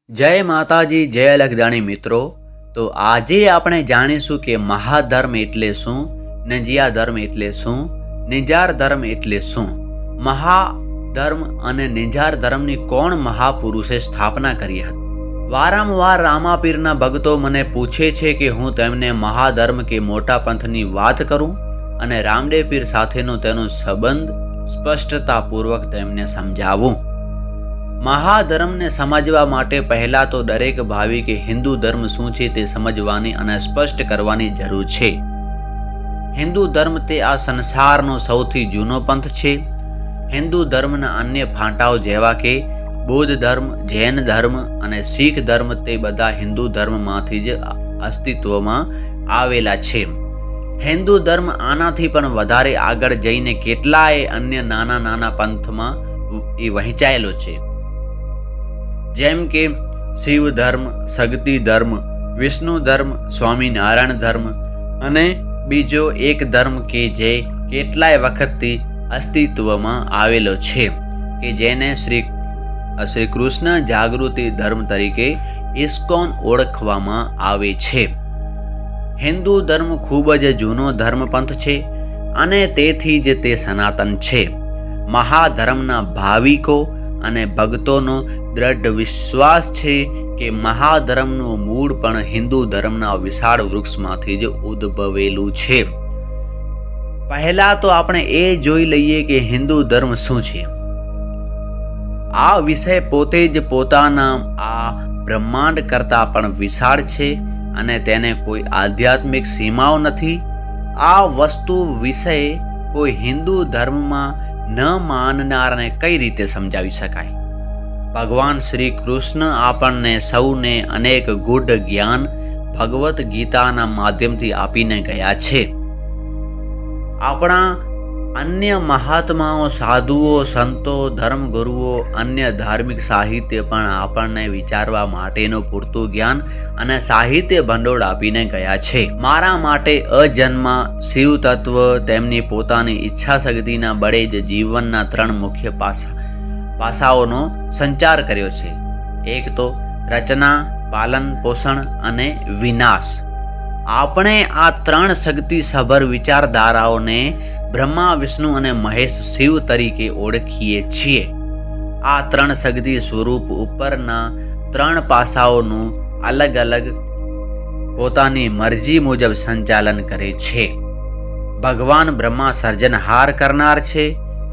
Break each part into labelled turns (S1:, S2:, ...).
S1: જય માતાજી, જય લખદાણી મિત્રો. તો આજે આપણે જાણીશું કે મહાધર્મ એટલે શું, નંજિયા ધર્મ એટલે શું, નિંજાર ધર્મ એટલે શું. મહાધર્મ અને નિંજાર ધર્મની કોણ મહાપુરુષે સ્થાપના કરી હતી? વારંવાર રામાપીરના ભક્તો મને પૂછે છે કે હું તેમને મહાધર્મ કે મોટા પંથની વાત કરું અને રામદેવ પીર સાથેનો તેનો સંબંધ સ્પષ્ટતાપૂર્વક તેમને સમજાવું. મહાધર્મને સમજવા માટે પહેલાં તો દરેક ભાવિકે હિન્દુ ધર્મ શું છે તે સમજવાની અને સ્પષ્ટ કરવાની જરૂર છે. હિન્દુ ધર્મ તે આ સંસારનો સૌથી જૂનો પંથ છે. હિન્દુ ધર્મના અન્ય ફાંટાઓ જેવા કે બૌદ્ધ ધર્મ, જૈન ધર્મ અને શીખ ધર્મ તે બધા હિન્દુ ધર્મમાંથી જ અસ્તિત્વમાં આવેલા છે. હિન્દુ ધર્મ આનાથી પણ વધારે આગળ જઈને કેટલાય અન્ય નાના નાના પંથમાં વહેંચાયેલો છે, જેમ કે શિવ ધર્મ, શક્તિ ધર્મ, વિષ્ણુ ધર્મ, સ્વામિનારાયણ ધર્મ અને બીજો એક ધર્મ કે જે કેટલાય વખતથી અસ્તિત્વમાં આવેલો છે કે જેને શ્રી કૃષ્ણ જાગૃતિ ધર્મ તરીકે ઇસ્કોન ઓળખવામાં આવે છે. હિન્દુ ધર્મ ખૂબ જ જૂનો ધર્મપંથ છે અને તેથી જ તે સનાતન છે. મહાધર્મના ભાવિકો અને ભક્તોનો દ્રઢ વિશ્વાસ છે કે મહાધર્મનું મૂળ પણ હિન્દુ ધર્મના વિશાળ વૃક્ષમાંથી જ ઉદ્ભવેલું છે. પહેલા તો આપણે એ જોઈ લઈએ કે હિન્દુ ધર્મ શું છે. આ વિષય પોતે જ પોતાના આ બ્રહ્માંડ કરતાં પણ વિશાળ છે અને તેને કોઈ આધ્યાત્મિક સીમાઓ નથી. આ વસ્તુ વિશે કોઈ હિન્દુ ધર્મમાં ન માનનારને કઈ રીતે સમજાવી શકાય? ભગવાન શ્રી કૃષ્ણ આપણને સૌને અનેક ગૂઢ જ્ઞાન ભગવદ્ ગીતાના માધ્યમથી આપીને ગયા છે. આપણા અન્ય મહાત્માઓ, સાધુઓ, સંતો, ધર્મગુરુઓ, અન્ય ધાર્મિક સાહિત્ય પણ આપણને વિચારવા માટેનું પૂરતું જ્ઞાન અને સાહિત્ય ભંડોળ આપીને ગયા છે. મારા માટે અજન્મા શિવ તત્વ તેમની પોતાની ઈચ્છા શક્તિના બળે જ જીવનના 3 મુખ્ય પાસાઓનો સંચાર કર્યો છે. એક તો રચના, પાલન પોષણ અને વિનાશ. આપણે આ 3 શક્તિસભર વિચારધારાઓને બ્રહ્મા, વિષ્ણુ અને મહેશ શિવ તરીકે ઓળખીએ છીએ. આ 3 શક્તિ સ્વરૂપ ઉપરના 3 પાસાઓનું અલગ અલગ પોતાની મરજી મુજબ સંચાલન કરે છે. ભગવાન બ્રહ્મા સર્જનહાર કરનાર છે,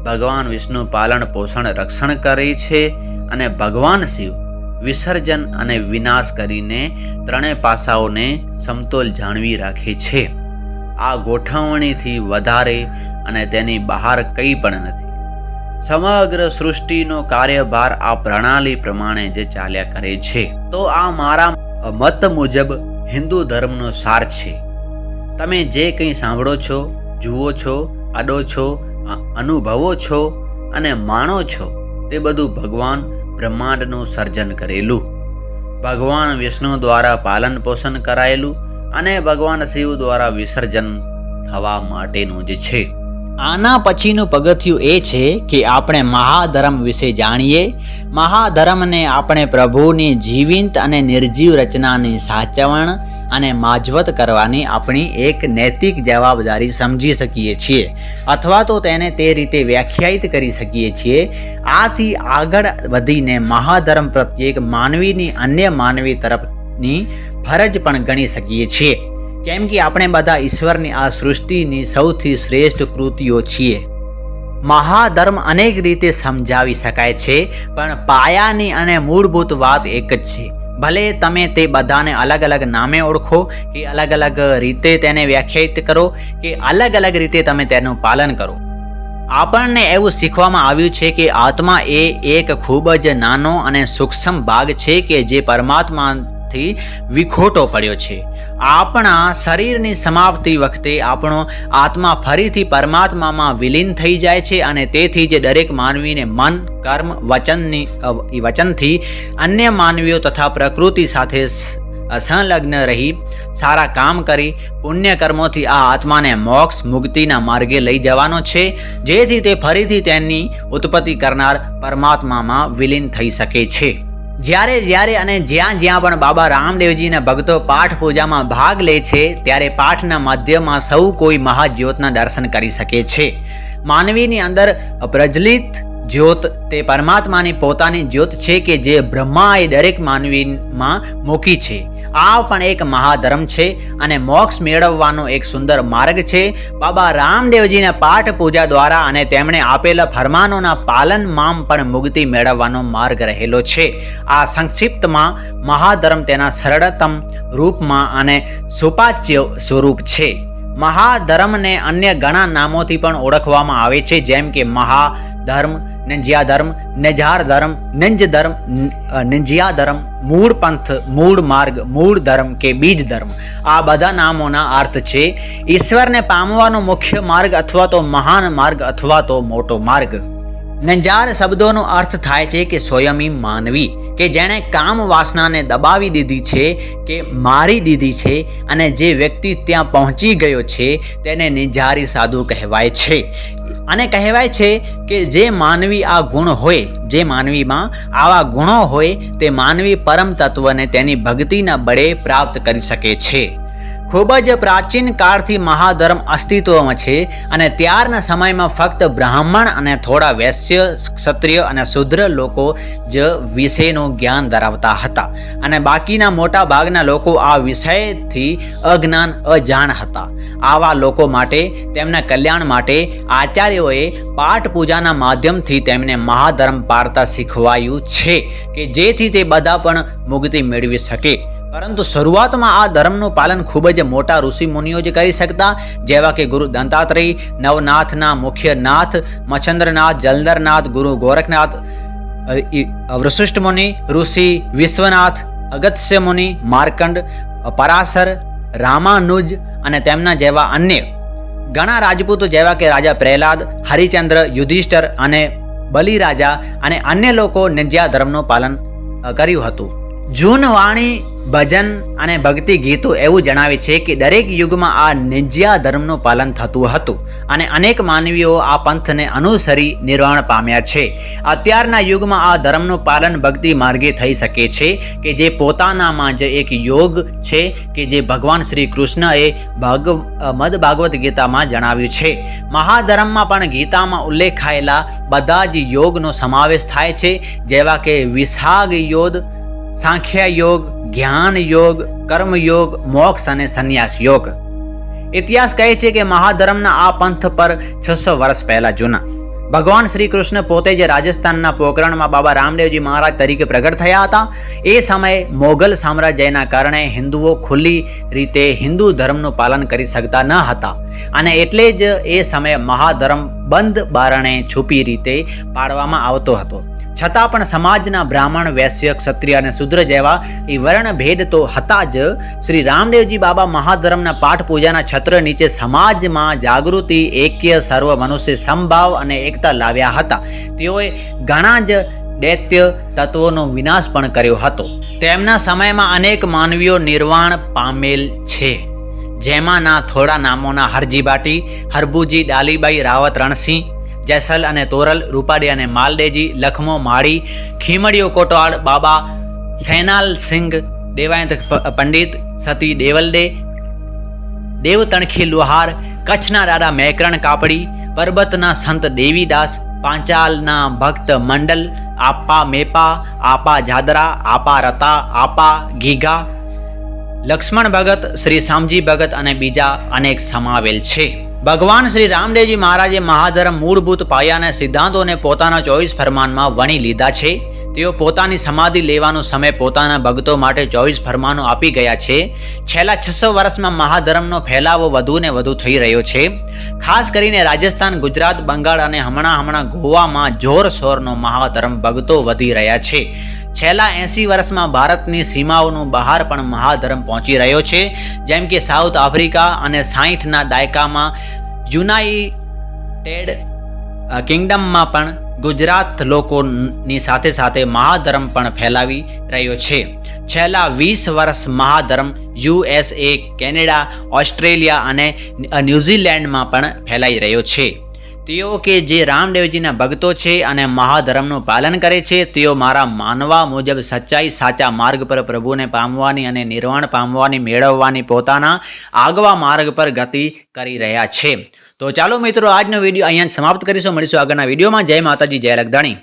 S1: ભગવાન વિષ્ણુ પાલન પોષણ રક્ષણ કરે છે અને ભગવાન શિવ વિસર્જન અને વિનાશ કરીને 3 પાસાઓને સમતોલ જાળવી રાખે છે. આ ગોઠવણીથી વધારે અને તેની બહાર કંઈ પણ નથી. સમગ્ર સૃષ્ટિનો કાર્યભાર આ પ્રણાલી પ્રમાણે જ ચાલ્યા કરે છે. તો આ મારા મત મુજબ હિન્દુ ધર્મનો સાર છે. તમે જે કંઈ સાંભળો છો, જુઓ છો, અડો છો, અનુભવો છો અને માણો છો તે બધું ભગવાન બ્રહ્માંડનું સર્જન કરેલું, ભગવાન વિષ્ણુ દ્વારા પાલન પોષણ કરાયેલું અને ભગવાન શિવ દ્વારા વિસર્જન થવા માટેનું જ છે. આના પછીનું પગથિયું એ છે કે આપણે મહાધર્મ વિશે જાણીએ. મહાધર્મને આપણે પ્રભુની જીવંત અને નિર્જીવ રચનાની સાચવણ અને માજવત કરવાની આપણી એક નૈતિક જવાબદારી સમજી શકીએ છીએ અથવા તો તેને તે રીતે વ્યાખ્યાયિત કરી શકીએ છીએ. આથી આગળ વધીને મહાધર્મ પ્રત્યેક માનવીની અન્ય માનવી તરફની ફરજ પણ ગણી શકીએ છીએ, કેમ કે આપણે બધા ઈશ્વરની આ સૃષ્ટિની સૌથી શ્રેષ્ઠ કૃતિઓ છીએ. મહાધર્મ અનેક રીતે સમજાવી શકાય છે, પણ પાયાની અને મૂળભૂત વાત એક જ છે. ભલે તમે તે બધાને અલગ અલગ નામે ઓળખો કે અલગ અલગ રીતે તેને વ્યાખ્યાયિત કરો કે અલગ અલગ રીતે તમે તેનું પાલન કરો. આપણને એવું શીખવામાં આવ્યું છે કે આત્મા એ એક ખૂબ જ નાનો અને સૂક્ષ્મ ભાગ છે કે જે પરમાત્માથી વિખોટો પડ્યો છે. આપણા શરીરની સમાપ્તિ વખતે આપણો આત્મા ફરીથી પરમાત્મામાં વિલીન થઈ જાય છે અને તેથી જ દરેક માનવીને મન, કર્મ, વચનથી અન્ય માનવીઓ તથા પ્રકૃતિ સાથે સંલગ્ન રહી સારા કામ કરી પુણ્ય કર્મોથી આ આત્માને મોક્ષ મુક્તિના માર્ગે લઈ જવાનો છે, જેથી તે ફરીથી તેની ઉત્પત્તિ કરનાર પરમાત્મામાં વિલીન થઈ શકે છે. જ્યારે જ્યારે અને જ્યાં જ્યાં પણ બાબા રામદેવજીના ભક્તો પાઠ પૂજામાં ભાગ લે છે ત્યારે પાઠના મધ્યમાં સૌ કોઈ મહાજ્યોતના દર્શન કરી શકે છે. માનવીની અંદર પ્રજ્વલિત જ્યોત તે પરમાત્માની પોતાની જ્યોત છે કે જે બ્રહ્માએ દરેક માનવીમાં મૂકી છે. આ પણ એક મહાધર્મ છે અને મોક્ષ મેળવવાનો એક સુંદર માર્ગ છે. બાબા રામદેવજીના પાઠ પૂજા દ્વારા અને તેમણે આપેલા ફરમાનોના પાલનમાં પણ મુક્તિ મેળવવાનો માર્ગ રહેલો છે. આ સંક્ષિપ્તમાં મહાધર્મ તેના સરળતમ રૂપમાં અને સુપાચ્ય સ્વરૂપ છે. મહાધર્મને અન્ય ઘણા નામોથી પણ ઓળખવામાં આવે છે, જેમ કે મહાધર્મ, નિંજ્યા ધર્મ, નિજાર ધર્મ, નિંજ ધર્મ, નિંજ્યા ધર્મ, મૂળ પંથ, મૂળ માર્ગ, મૂળ ધર્મ કે બીજ ધર્મ. આ બધા નામોના અર્થ છે ઈશ્વરને પામવાનો મુખ્ય માર્ગ અથવા તો મહાન માર્ગ અથવા તો મોટો માર્ગ. નિંજાર શબ્દોનો અર્થ થાય છે કે સ્વયંમી માનવી, કે જેણે કામ વાસનાને દબાવી દીધી છે કે મારી દીધી છે અને જે વ્યક્તિ ત્યાં પહોંચી ગયો છે તેને નિંજારી સાધુ કહેવાય છે. અને કહેવાય છે કે જે માનવી આ ગુણ હોય, જે માનવીમાં આવા ગુણો હોય તે માનવી પરમ તત્વને તેની ભક્તિના બળે પ્રાપ્ત કરી શકે છે. ખૂબ જ પ્રાચીન કાળથી મહાધર્મ અસ્તિત્વમાં છે અને ત્યારના સમયમાં ફક્ત બ્રાહ્મણ અને થોડા વૈશ્ય, ક્ષત્રિય અને શૂદ્ર લોકો જ વિષયનું જ્ઞાન ધરાવતા હતા અને બાકીના મોટા ભાગના લોકો આ વિષયથી અજ્ઞાન, અજાણ હતા. આવા લોકો માટે, તેમના કલ્યાણ માટે આચાર્યોએ પાઠ પૂજાના માધ્યમથી તેમને મહાધર્મ પાળતા શીખવાયું છે કે જેથી તે બધા પણ મુક્તિ મેળવી શકે. પરંતુ શરૂઆતમાં આ ધર્મનું પાલન ખૂબ જ મોટા ઋષિ મુનિઓ જ કરી શકતા, જેવા કે ગુરુ દત્તાત્રેય, નવનાથના મુખ્ય નાથ, મચ્છન્દ્રનાથ, જલંધરનાથ, ગુરુ ગોરખનાથ, વશિષ્ઠ મુનિ, ઋષિ વિશ્વનાથ, અગસ્ત્ય મુનિ, માર્કંડ, પરાશર, રામાનુજ અને તેમના જેવા અન્ય ઘણા રાજપૂતો જેવા કે રાજા પ્રહલાદ, હરિચંદ્ર, યુધિષ્ઠર અને બલિરાજા અને અન્ય લોકો નિંજ્યા ધર્મનું પાલન કર્યું હતું. જૂનવાણી, ભજન અને ભક્તિ ગીતો એવું જણાવે છે કે દરેક યુગમાં આ નિંજ્યા ધર્મનું પાલન થતું હતું અને અનેક માનવીઓ આ પંથને અનુસરી નિર્વાણ પામ્યા છે. અત્યારના યુગમાં આ ધર્મનું પાલન ભક્તિ માર્ગે થઈ શકે છે કે જે પોતાનામાં જ એક યોગ છે કે જે ભગવાન શ્રી કૃષ્ણએ મદ ભાગવત ગીતામાં જણાવ્યું છે. મહાધર્મમાં પણ ગીતામાં ઉલ્લેખાયેલા બધા જ યોગનો સમાવેશ થાય છે, જેવા કે વિસાગ યોગ, સાંખ્ય યોગ, જ્ઞાન યોગ, કર્મ યોગ, મોક્ષ અને સંન્યાસ યોગ. ઇતિહાસ કહે છે કે મહાધર્મના આ પંથ પર 600 વર્ષ પહેલા જૂના ભગવાન શ્રી કૃષ્ણ પોતે જ રાજસ્થાનના પોખરણમાં બાબા રામદેવજી મહારાજ તરીકે પ્રગટ થયા હતા. એ સમયે મોગલ સામ્રાજ્યના કારણે હિન્દુઓ ખુલ્લી રીતે હિન્દુ ધર્મનું પાલન કરી શકતા ન હતા અને એટલે જ એ સમયે મહાધર્મ બંધ બારણે છુપી રીતે પાળવામાં આવતો હતો. છતાં પણ સમાજના બ્રાહ્મણ, વૈશ્ય, ક્ષત્રિય અને શૂદ્ર જેવા એ વર્ણ ભેદ તો હતા જ. શ્રી રામદેવજી બાબા મહાધર્મના પાઠ પૂજાના છત્ર નીચે સમાજમાં જાગૃતિ, એક્ય, સર્વ મનુષ્ય સમભાવ અને એકતા લાવ્યા હતા. તેઓએ ઘણા જ દૈત્ય તત્વોનો વિનાશ પણ કર્યો હતો. તેમના સમયમાં અનેક માનવીઓ નિર્વાણ પામેલ છે, જેમાંના થોડા નામોના હરજી બાટી, હરભુજી, ડાલીબાઈ, રાવત, રણસિંહ, જૈસલ અને તોરલ, રૂપાડી અને માલદેજી, લખમો માળી, ખીમડીયો કોટવાડ, બાબા સૈનાલ સિંઘ, દેવાયંત પંડિત, સતી દેવલદે, દેવતણખી લુહાર, કચ્છના દાદા મેકરણ કાપડી, પરબતના સંત દેવીદાસ, પાંચાલના ભક્ત મંડલ, આપા મેપા, આપા જાદરા, આપા રતા, આપા ગીગા, લક્ષ્મણ ભગત, શ્રી શામજી ભગત અને બીજા અનેક સમાવેલ છે. ભગવાન શ્રી રામદેવજી મહારાજે મહાધર્મ મૂળભૂત પાયાના સિદ્ધાંતોને પોતાના 24 ફરમાનમાં વણી લીધા છે. તેઓ પોતાની સમાધિ લેવાનો સમય પોતાના ભક્તો માટે 24 ફરમાનો આપી ગયા છે. છેલ્લા 600 વર્ષમાં મહાધર્મનો ફેલાવો વધુ ને વધુ થઈ રહ્યો છે. ખાસ કરીને રાજસ્થાન, ગુજરાત, બંગાળ અને હમણાં ગોવામાં જોરશોરનો મહાધર્મ ભક્તો વધી રહ્યા છે. છેલ્લા 80 વર્ષમાં ભારતની સીમાઓનું બહાર પણ મહાધર્મ પહોંચી રહ્યો છે. જેમ કે સાઉથ આફ્રિકા અને 60ના દાયકામાં યુનાઇટેડ કિંગડમમાં પણ ગુજરાત લોકોની સાથે સાથે મહાધર્મ પણ ફેલાવી રહ્યો છે. છેલ્લા 20 વર્ષ મહાધર્મ USA, કેનેડા, ઓસ્ટ્રેલિયા અને ન્યૂઝીલેન્ડમાં પણ ફેલાઈ રહ્યો છે. તેઓ કે જે રામદેવજીના ભક્તો છે અને મહાધર્મનું પાલન કરે છે તેઓ મારા માનવા મુજબ સચ્ચાઈ સાચા માર્ગ પર પ્રભુને પામવાની અને નિર્વાણ પામવાની મેળવવાની પોતાના આગવા માર્ગ પર ગતિ કરી રહ્યા છે. તો ચાલો મિત્રો આજનો વિડીયો અહીંયા સમાપ્ત કરીશું. મળીશું આગળના વિડીયોમાં. જય માતાજી, જય લખધાણી.